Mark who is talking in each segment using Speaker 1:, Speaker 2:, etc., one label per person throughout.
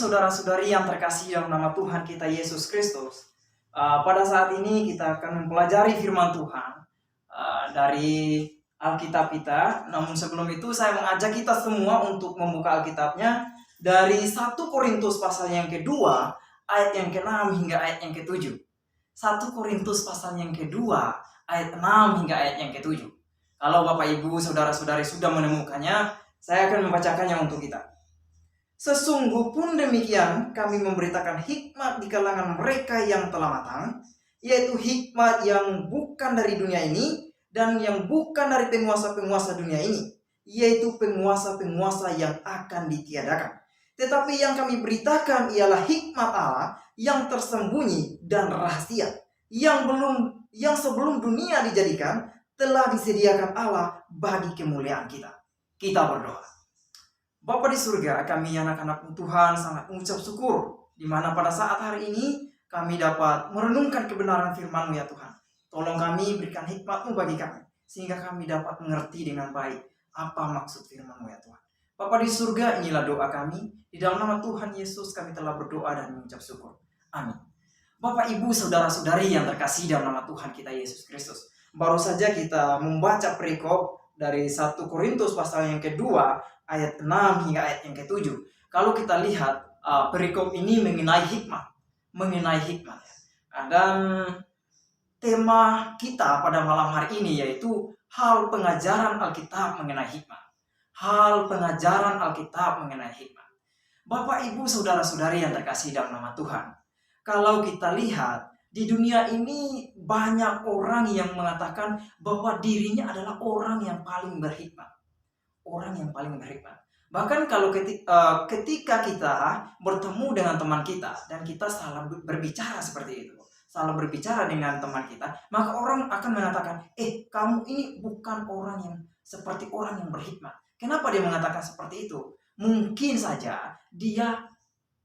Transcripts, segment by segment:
Speaker 1: saudara-saudari yang terkasih dalam nama Tuhan kita Yesus Kristus, pada saat ini kita akan mempelajari firman Tuhan dari Alkitab kita. Namun sebelum itu saya mengajak kita semua untuk membuka Alkitabnya dari 1 Korintus pasal yang kedua, ayat yang ke-6 hingga ayat yang ke-7. 1 Korintus pasal yang kedua, ayat 6 hingga ayat yang ke-7. Kalau Bapak Ibu saudara-saudari sudah menemukannya, saya akan membacakannya untuk kita. Sesungguh pun demikian kami memberitakan hikmat di kalangan mereka yang telah matang, yaitu hikmat yang bukan dari dunia ini dan yang bukan dari penguasa-penguasa dunia ini, yaitu penguasa-penguasa yang akan ditiadakan. Tetapi yang kami beritakan ialah hikmat Allah yang tersembunyi dan rahasia, yang sebelum dunia dijadikan telah disediakan Allah bagi kemuliaan kita. Kita berdoa. Bapa di surga, kami anak-anak Tuhan sangat mengucap syukur di mana pada saat hari ini kami dapat merenungkan kebenaran firman-Mu ya Tuhan. Tolong kami berikan hikmat-Mu bagi kami sehingga kami dapat mengerti dengan baik apa maksud firman-Mu ya Tuhan. Bapa di surga, inilah doa kami. Di dalam nama Tuhan Yesus kami telah berdoa dan mengucap syukur. Amin. Bapak, Ibu, saudara-saudari yang terkasih dalam nama Tuhan kita Yesus Kristus. Baru saja kita membaca perikop dari 1 Korintus pasal yang kedua, ayat 6 hingga ayat yang ke-7. Kalau kita lihat perikop ini mengenai hikmat. Dan tema kita pada malam hari ini yaitu hal pengajaran Alkitab mengenai hikmat. Bapak, Ibu, saudara-saudari yang terkasih dalam nama Tuhan. Kalau kita lihat di dunia ini banyak orang yang mengatakan bahwa dirinya adalah orang yang paling berhikmat. Bahkan kalau ketika kita bertemu dengan teman kita dan kita salah berbicara seperti itu, salah berbicara dengan teman kita, maka orang akan mengatakan, kamu ini bukan orang yang seperti orang yang berhikmat. Kenapa dia mengatakan seperti itu? Mungkin saja dia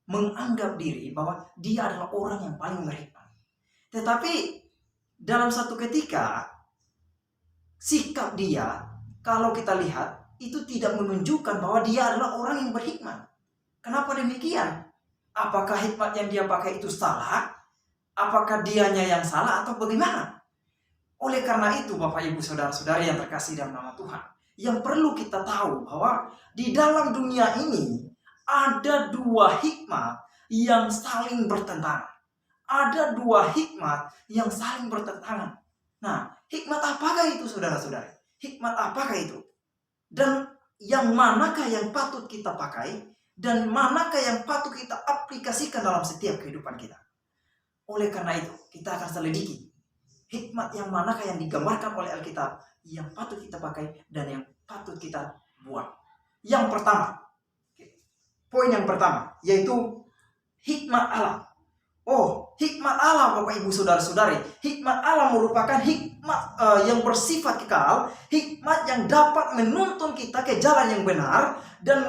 Speaker 1: menganggap diri bahwa dia adalah orang yang paling berhikmat. Tetapi dalam satu ketika sikap dia, kalau kita lihat, itu tidak menunjukkan bahwa dia adalah orang yang berhikmat. Kenapa demikian? Apakah hikmat yang dia pakai itu salah? Apakah dianya yang salah atau bagaimana? Oleh karena itu, Bapak, Ibu, saudara-saudari yang terkasih dalam nama Tuhan, yang perlu kita tahu bahwa di dalam dunia ini ada dua hikmat yang saling bertentangan. Nah, hikmat apakah itu, saudara-saudari? Hikmat apakah itu? Dan yang manakah yang patut kita pakai dan manakah yang patut kita aplikasikan dalam setiap kehidupan kita. Oleh karena itu, kita akan selidiki hikmat yang manakah yang digambarkan oleh Alkitab yang patut kita pakai dan yang patut kita buang. Poin yang pertama yaitu hikmat Allah. Hikmat Allah, Bapak, Ibu, saudara-saudari. Hikmat Allah merupakan hikmat yang bersifat kekal, hikmat yang dapat menuntun kita ke jalan yang benar dan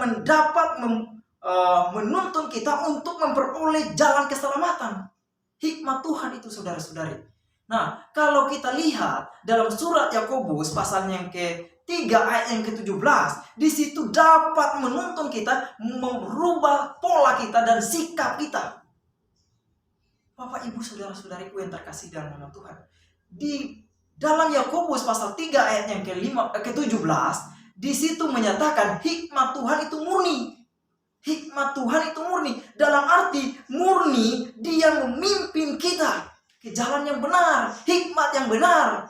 Speaker 1: menuntun kita untuk memperoleh jalan keselamatan. Hikmat Tuhan itu, saudara-saudari. Nah, kalau kita lihat dalam surat Yakobus pasal yang ke-3 ayat yang ke-17, di situ dapat menuntun kita merubah pola kita dan sikap kita. Bapak, Ibu, saudara-saudariku yang terkasih dalam nama Tuhan, di dalam Yakobus pasal 3 ayat yang ke-17, di situ menyatakan hikmat Tuhan itu murni. Hikmat Tuhan itu murni dalam arti murni, dia memimpin kita ke jalan yang benar, hikmat yang benar.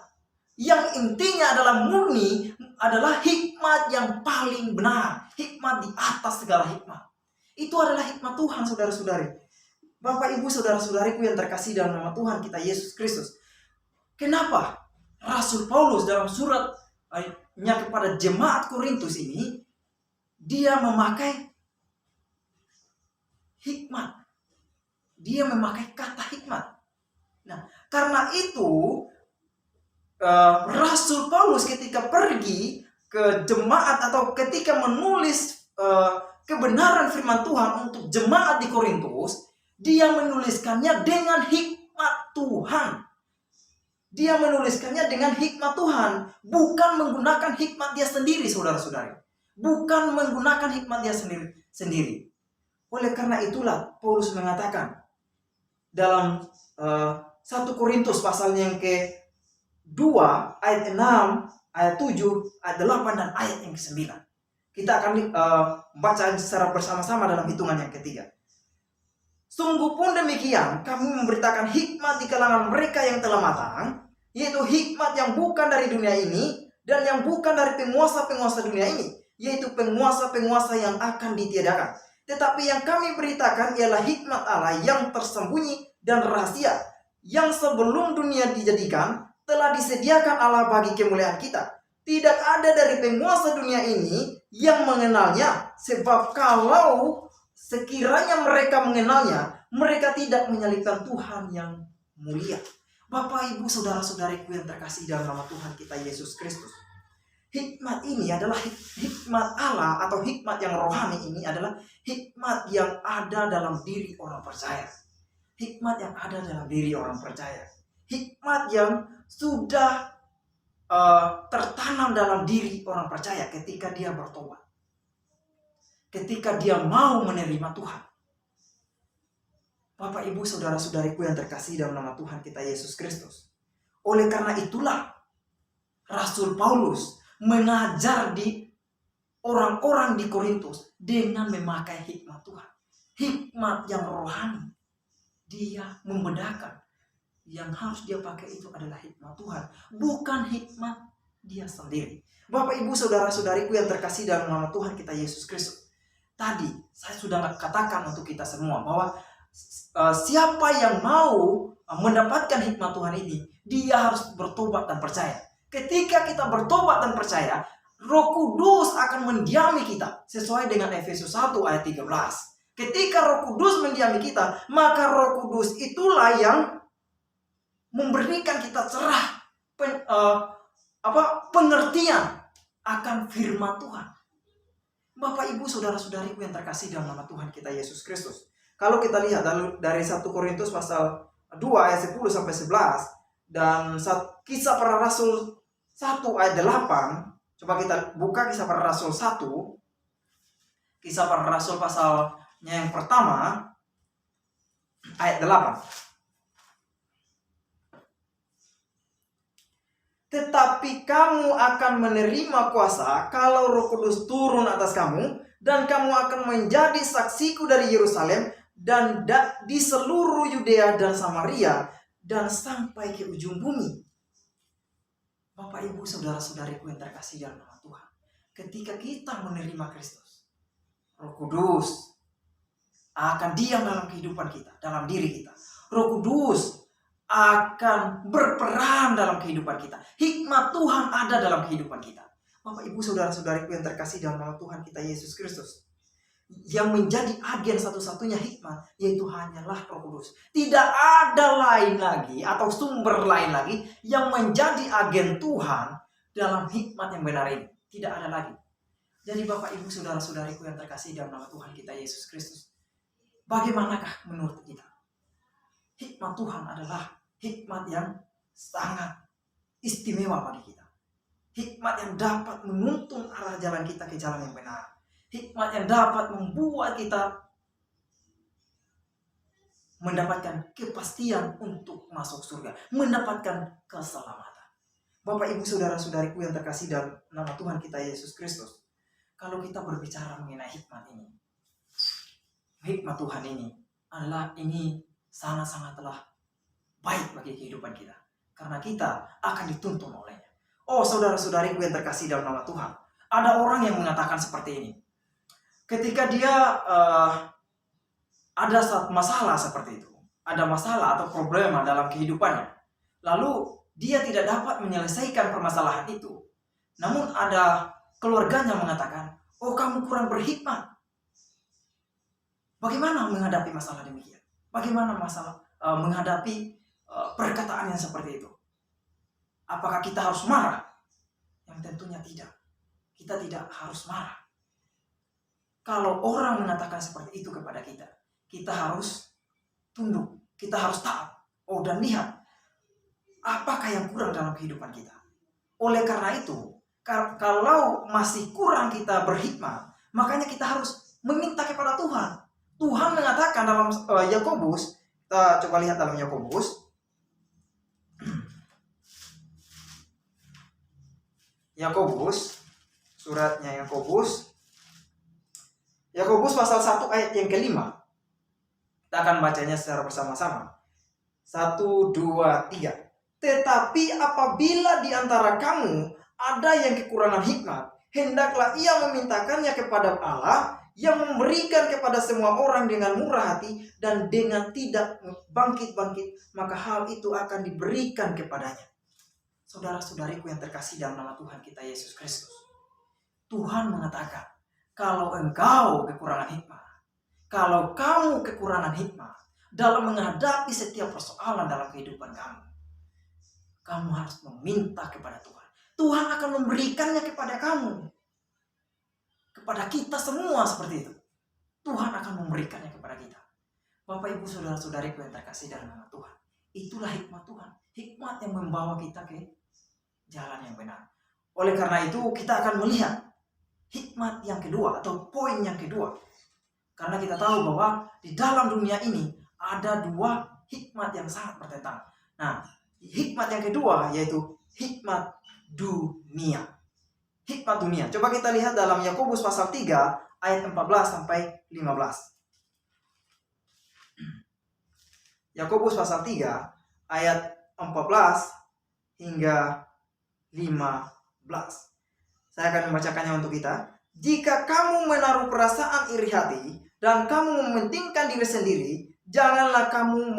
Speaker 1: Yang intinya adalah murni adalah hikmat yang paling benar, hikmat di atas segala hikmat. Itu adalah hikmat Tuhan, saudara-saudari. Bapak, Ibu, saudara-saudariku yang terkasih dalam nama Tuhan kita Yesus Kristus. Kenapa Rasul Paulus dalam suratnya kepada jemaat Korintus ini, dia memakai hikmat. Dia memakai kata hikmat. Nah, karena itu Rasul Paulus ketika pergi ke jemaat atau ketika menulis kebenaran firman Tuhan untuk jemaat di Korintus, dia menuliskannya dengan hikmat Tuhan. Bukan menggunakan hikmat dia sendiri, saudara-saudari. Oleh karena itulah Paulus mengatakan dalam 1 Korintus pasalnya yang ke-2 ayat 6, ayat 7, ayat 8 dan ayat yang ke-9. Kita akan baca secara bersama-sama dalam hitungan yang ketiga. Sungguh pun demikian, kami memberitakan hikmat di kalangan mereka yang telah matang, yaitu hikmat yang bukan dari dunia ini dan yang bukan dari penguasa-penguasa dunia ini, yaitu penguasa-penguasa yang akan ditiadakan. Tetapi yang kami beritakan ialah hikmat Allah yang tersembunyi dan rahasia, yang sebelum dunia dijadikan telah disediakan Allah bagi kemuliaan kita. Tidak ada dari penguasa dunia ini yang mengenalnya, sebab kalau sekiranya mereka mengenalnya, mereka tidak menyalibkan Tuhan yang mulia. Bapak, Ibu, saudara-saudariku yang terkasih dalam nama Tuhan kita Yesus Kristus. Hikmat ini adalah hikmat Allah atau hikmat yang rohani ini adalah hikmat yang ada dalam diri orang percaya. Hikmat yang ada dalam diri orang percaya. Hikmat yang sudah tertanam dalam diri orang percaya ketika dia bertobat. Ketika dia mau menerima Tuhan. Bapak, Ibu, saudara-saudariku yang terkasih dalam nama Tuhan kita Yesus Kristus. Oleh karena itulah Rasul Paulus mengajar di orang-orang di Korintus dengan memakai hikmat Tuhan. Hikmat yang rohani. Dia membedakan yang harus dia pakai itu adalah hikmat Tuhan, bukan hikmat dia sendiri. Bapak, Ibu, saudara-saudariku yang terkasih dalam nama Tuhan kita Yesus Kristus. Tadi saya sudah katakan untuk kita semua bahwa siapa yang mau mendapatkan hikmat Tuhan ini, dia harus bertobat dan percaya. Ketika kita bertobat dan percaya, Roh Kudus akan mendiami kita sesuai dengan Efesus 1 ayat 13. Ketika Roh Kudus mendiami kita, maka Roh Kudus itulah yang memberikan kita cerah pengertian akan firman Tuhan. Bapak, Ibu, saudara-saudariku yang terkasih dalam nama Tuhan kita Yesus Kristus. Kalau kita lihat dari 1 Korintus pasal 2 ayat 10 sampai 11 dan Kisah Para Rasul 1 ayat 8, coba kita buka Kisah Para Rasul 1. Kisah Para Rasul pasalnya yang pertama ayat 8. Tetapi kamu akan menerima kuasa kalau Roh Kudus turun atas kamu, dan kamu akan menjadi saksiku dari Yerusalem dan di seluruh Yudea dan Samaria dan sampai ke ujung bumi. Bapak, Ibu, saudara-saudariku yang terkasih dalam nama Tuhan, ketika kita menerima Kristus, Roh Kudus akan diam dalam kehidupan kita, dalam diri kita. Roh Kudus akan berperan dalam kehidupan kita. Hikmat Tuhan ada dalam kehidupan kita. Bapak, Ibu, saudara-saudariku yang terkasih dalam nama Tuhan kita Yesus Kristus, yang menjadi agen satu-satunya hikmat yaitu hanyalah Roh Kudus. Tidak ada lain lagi atau sumber lain lagi yang menjadi agen Tuhan dalam hikmat yang benar ini. Tidak ada lagi. Jadi Bapak, Ibu, saudara-saudariku yang terkasih dalam nama Tuhan kita Yesus Kristus, bagaimanakah menurut kita? Hikmat Tuhan adalah hikmat yang sangat istimewa bagi kita. Hikmat yang dapat menuntun arah jalan kita ke jalan yang benar. Hikmat yang dapat membuat kita mendapatkan kepastian untuk masuk surga, mendapatkan keselamatan. Bapak, Ibu, saudara-saudariku yang terkasih dalam nama Tuhan kita Yesus Kristus, kalau kita berbicara mengenai hikmat ini, hikmat Tuhan ini adalah sangat-sangatlah baik bagi kehidupan kita, karena kita akan dituntun olehnya. Oh, saudara-saudariku yang terkasih dalam nama Tuhan, ada orang yang mengatakan seperti ini. Ketika dia ada masalah seperti itu, ada masalah atau problema dalam kehidupannya, lalu dia tidak dapat menyelesaikan permasalahan itu, namun ada keluarganya mengatakan, oh, kamu kurang berhikmat. Bagaimana menghadapi masalah demikian? Bagaimana menghadapi perkataan yang seperti itu? Apakah kita harus marah? Yang tentunya tidak. Kita tidak harus marah. Kalau orang mengatakan seperti itu kepada kita, kita harus tunduk, kita harus taat. Oh, dan lihat, apakah yang kurang dalam kehidupan kita? Oleh karena itu, kalau masih kurang kita berhikmat, makanya kita harus meminta kepada Tuhan Tuhan mengatakan dalam Yakobus, kita coba lihat dalam Yakobus. Yakobus, suratnya Yakobus pasal 1 ayat yang kelima. Kita akan bacanya secara bersama-sama. 1, 2, 3. Tetapi apabila di antara kamu ada yang kekurangan hikmat, hendaklah ia memintakannya kepada Allah yang memberikan kepada semua orang dengan murah hati dan dengan tidak bangkit-bangkit, maka hal itu akan diberikan kepadanya. Saudara-saudariku yang terkasih dalam nama Tuhan kita Yesus Kristus, Tuhan mengatakan, kalau engkau kekurangan hikmat, kalau kamu kekurangan hikmat dalam menghadapi setiap persoalan dalam kehidupan kamu, kamu harus meminta kepada Tuhan. Tuhan akan memberikannya kepada kamu. Kepada kita semua seperti itu. Tuhan akan memberikannya kepada kita. Bapak, Ibu, saudara-saudariku yang terkasih dalam nama Tuhan, itulah hikmat Tuhan. Hikmat yang membawa kita ke jalan yang benar. Oleh karena itu kita akan melihat hikmat yang kedua atau poin yang kedua. Karena kita tahu bahwa di dalam dunia ini ada dua hikmat yang sangat bertentangan. Nah, hikmat yang kedua yaitu hikmat dunia. Hikmat dunia. Coba kita lihat dalam Yakobus pasal 3 ayat 14 sampai 15. Yakobus pasal 3 ayat 14 hingga 15. Saya akan membacakannya untuk kita. Jika kamu menaruh perasaan iri hati dan kamu mementingkan diri sendiri, janganlah kamu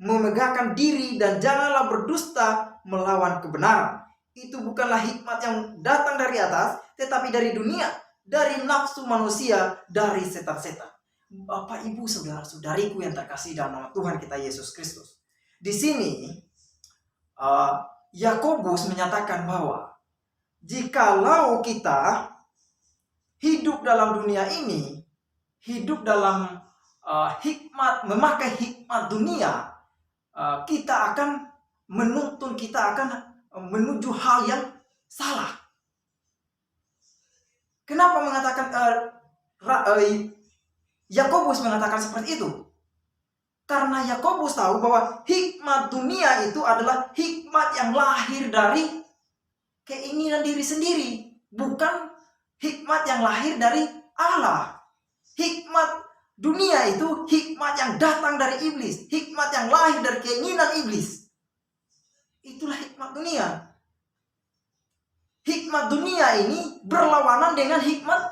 Speaker 1: memegahkan diri dan janganlah berdusta melawan kebenaran. Itu bukanlah hikmat yang datang dari atas, tetapi dari dunia, dari nafsu manusia, dari setan-setan. Bapak, Ibu, saudara-saudariku yang terkasih dalam nama Tuhan kita Yesus Kristus. Di sini Yakobus menyatakan bahwa jikalau kita hidup dalam dunia ini, hidup dalam hikmat, memakai hikmat dunia, kita akan menuntun, kita akan menuju hal yang salah. Kenapa mengatakan Yakobus mengatakan seperti itu? Karena Yakobus tahu bahwa hikmat dunia itu adalah hikmat yang lahir dari keinginan diri sendiri, bukan hikmat yang lahir dari Allah. Hikmat dunia itu hikmat yang datang dari iblis, hikmat yang lahir dari keinginan iblis. Itulah hikmat dunia. Hikmat dunia ini berlawanan dengan hikmat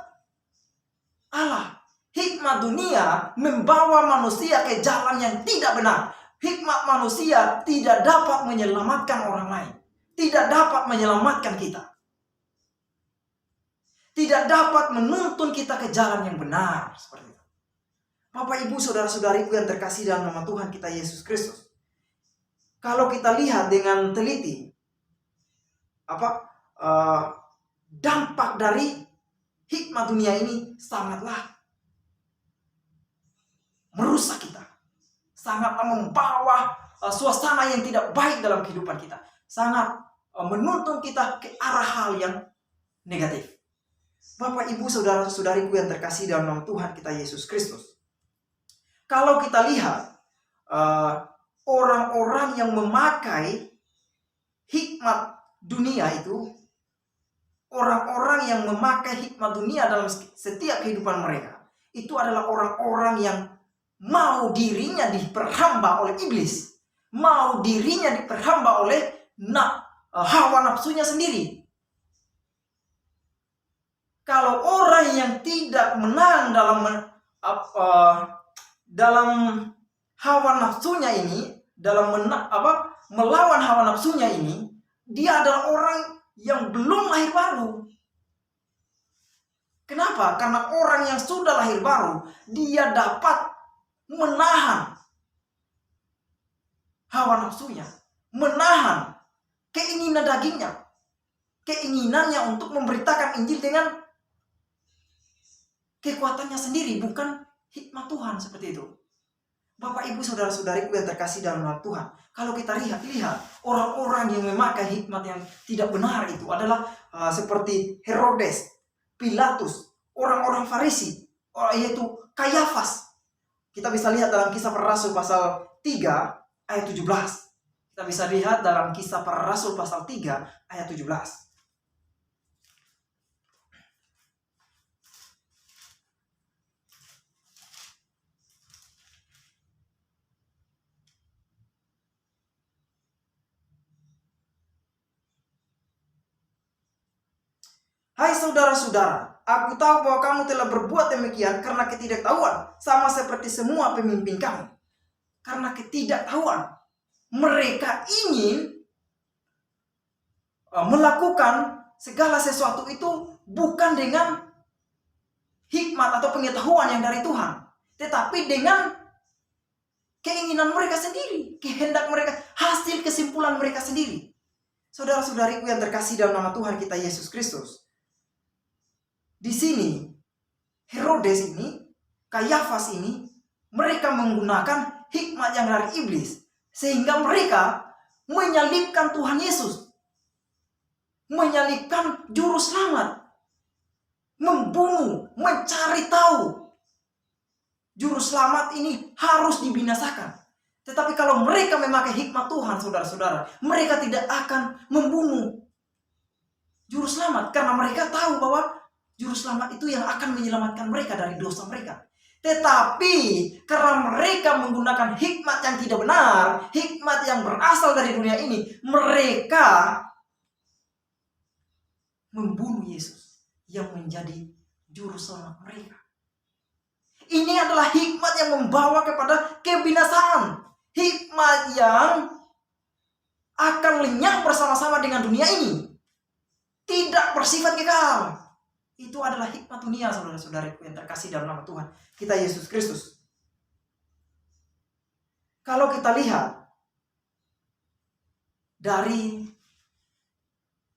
Speaker 1: Allah. Hikmat dunia membawa manusia ke jalan yang tidak benar. Hikmat manusia tidak dapat menyelamatkan orang lain. Tidak dapat menyelamatkan kita. Tidak dapat menuntun kita ke jalan yang benar. Seperti itu. Bapak, Ibu, saudara-saudariku yang terkasih dalam nama Tuhan kita Yesus Kristus. Kalau kita lihat dengan teliti, dampak dari hikmat dunia ini sangatlah merusak kita, sangatlah membawa suasana yang tidak baik dalam kehidupan kita, sangat menuntun kita ke arah hal yang negatif. Bapak, Ibu, saudara-saudariku yang terkasih dalam nama Tuhan kita Yesus Kristus, kalau kita lihat orang-orang yang memakai hikmat dunia itu, orang-orang yang memakai hikmat dunia dalam setiap kehidupan mereka, itu adalah orang-orang yang mau dirinya diperhamba oleh iblis, mau dirinya diperhamba oleh hawa nafsunya sendiri. Kalau orang yang tidak menang dalam hawa nafsunya ini, melawan hawa nafsunya ini, dia adalah orang yang belum lahir baru. Kenapa? Karena orang yang sudah lahir baru, dia dapat menahan hawa nafsunya, menahan keinginan dagingnya, keinginannya untuk memberitakan Injil dengan kekuatannya sendiri, bukan hikmat Tuhan, seperti itu. Bapak, Ibu, saudara-saudariku yang terkasih dalam nama Tuhan, kalau kita lihat orang-orang yang memakai hikmat yang tidak benar itu adalah seperti Herodes, Pilatus, orang-orang Farisi, yaitu Kayafas. Kita bisa lihat dalam Kisah Para Rasul pasal 3 ayat 17. Kita bisa lihat dalam Kisah Para Rasul pasal 3 ayat 17. Hai saudara-saudara, aku tahu bahwa kamu telah berbuat demikian karena ketidaktahuan, sama seperti semua pemimpin kamu. Karena ketidaktahuan, mereka ingin melakukan segala sesuatu itu bukan dengan hikmat atau pengetahuan yang dari Tuhan, tetapi dengan keinginan mereka sendiri, kehendak mereka, hasil kesimpulan mereka sendiri. Saudara-saudariku yang terkasih dalam nama Tuhan kita Yesus Kristus, di sini Herodes ini, Kayafas ini, mereka menggunakan hikmat yang dari iblis, sehingga mereka menyalibkan Tuhan Yesus, menyalibkan juru selamat, membunuh, mencari tahu juru selamat ini harus dibinasakan. Tetapi kalau mereka memakai hikmat Tuhan, saudara-saudara, mereka tidak akan membunuh juru selamat, karena mereka tahu bahwa juru selamat itu yang akan menyelamatkan mereka dari dosa mereka. Tetapi karena mereka menggunakan hikmat yang tidak benar, hikmat yang berasal dari dunia ini, mereka membunuh Yesus yang menjadi juru selamat mereka. Ini adalah hikmat yang membawa kepada kebinasaan. Hikmat yang akan lenyap bersama-sama dengan dunia ini, tidak bersifat kekal. Itu adalah hikmat dunia, saudara-saudariku yang terkasih dalam nama Tuhan kita Yesus Kristus. Kalau kita lihat dari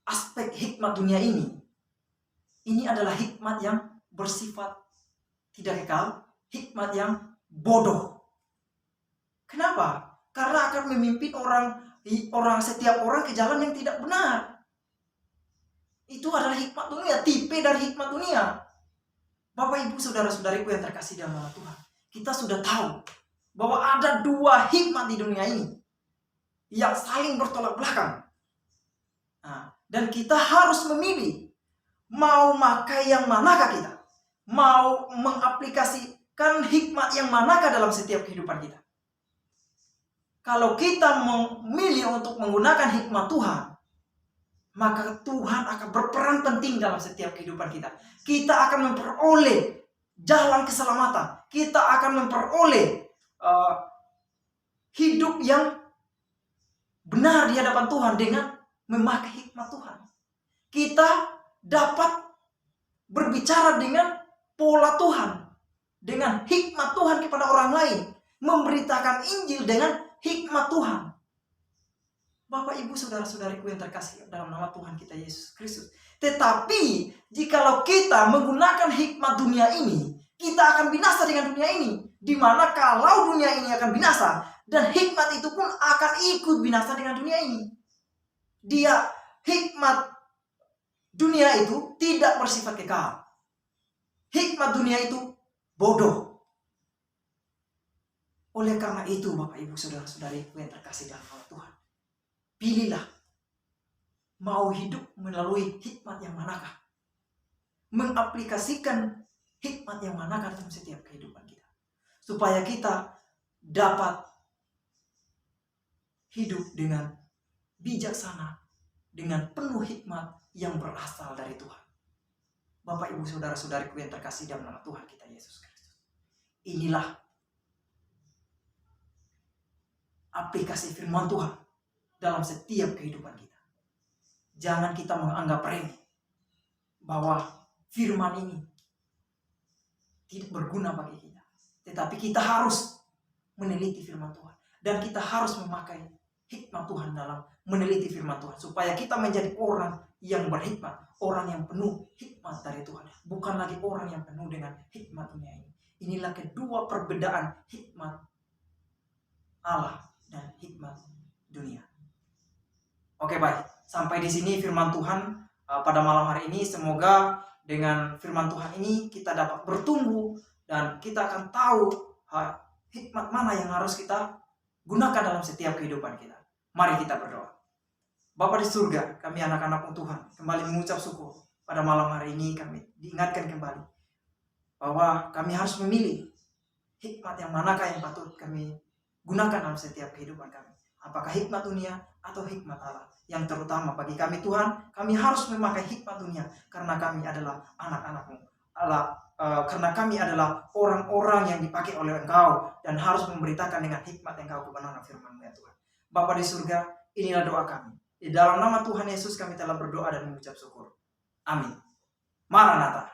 Speaker 1: aspek hikmat dunia ini adalah hikmat yang bersifat tidak kekal, hikmat yang bodoh. Kenapa? Karena akan memimpin setiap orang ke jalan yang tidak benar. Itu adalah hikmat dunia, tipe dari hikmat dunia. Bapak, Ibu, saudara-saudariku yang terkasih dalam nama Tuhan, kita sudah tahu bahwa ada dua hikmat di dunia ini yang saling bertolak belakang. Dan kita harus memilih mau pakai yang manakah kita, mau mengaplikasikan hikmat yang manakah dalam setiap kehidupan kita. Kalau kita memilih untuk menggunakan hikmat Tuhan, maka Tuhan akan berperan penting dalam setiap kehidupan kita. Kita akan memperoleh jalan keselamatan. Kita akan memperoleh hidup yang benar di hadapan Tuhan dengan memakai hikmat Tuhan. Kita dapat berbicara dengan pola Tuhan, dengan hikmat Tuhan kepada orang lain, memberitakan Injil dengan hikmat Tuhan. Bapak, Ibu, saudara-saudariku yang terkasih dalam nama Tuhan kita Yesus Kristus. Tetapi jikalau kita menggunakan hikmat dunia ini, kita akan binasa dengan dunia ini. Dimana kalau dunia ini akan binasa, dan hikmat itu pun akan ikut binasa dengan dunia ini. Hikmat dunia itu tidak bersifat kekal. Hikmat dunia itu bodoh. Oleh karena itu, Bapak, Ibu, saudara-saudariku yang terkasih dalam nama Tuhan, pilihlah mau hidup melalui hikmat yang manakah, mengaplikasikan hikmat yang manakah dalam setiap kehidupan kita, supaya kita dapat hidup dengan bijaksana, dengan penuh hikmat yang berasal dari Tuhan. Bapak, Ibu, saudara-saudariku yang terkasih dalam nama Tuhan kita Yesus Kristus, inilah aplikasi firman Tuhan dalam setiap kehidupan kita. Jangan kita menganggap remeh bahwa firman ini tidak berguna bagi kita. Tetapi kita harus meneliti firman Tuhan. Dan kita harus memakai hikmat Tuhan dalam meneliti firman Tuhan. Supaya kita menjadi orang yang berhikmat. Orang yang penuh hikmat dari Tuhan. Bukan lagi orang yang penuh dengan hikmat dunia ini. Inilah kedua perbedaan hikmat Allah dan hikmat dunia. Oke, baik. Sampai di sini firman Tuhan pada malam hari ini. Semoga dengan firman Tuhan ini kita dapat bertumbuh dan kita akan tahu hikmat mana yang harus kita gunakan dalam setiap kehidupan kita. Mari kita berdoa. Bapa di surga, kami anak-anak Tuhan kembali mengucap syukur. Pada malam hari ini kami diingatkan kembali bahwa kami harus memilih hikmat yang manakah yang patut kami gunakan dalam setiap kehidupan kami. Apakah hikmat dunia atau hikmat Allah? Yang terutama bagi kami Tuhan, kami harus memakai hikmat dunia karena kami adalah anak-anak-Mu. Karena kami adalah orang-orang yang dipakai oleh Engkau dan harus memberitakan dengan hikmat Engkau kebenaran firman-Mu ya Tuhan. Bapa di surga, inilah doa kami. Di dalam nama Tuhan Yesus kami telah berdoa dan mengucap syukur. Amin. Maranatha.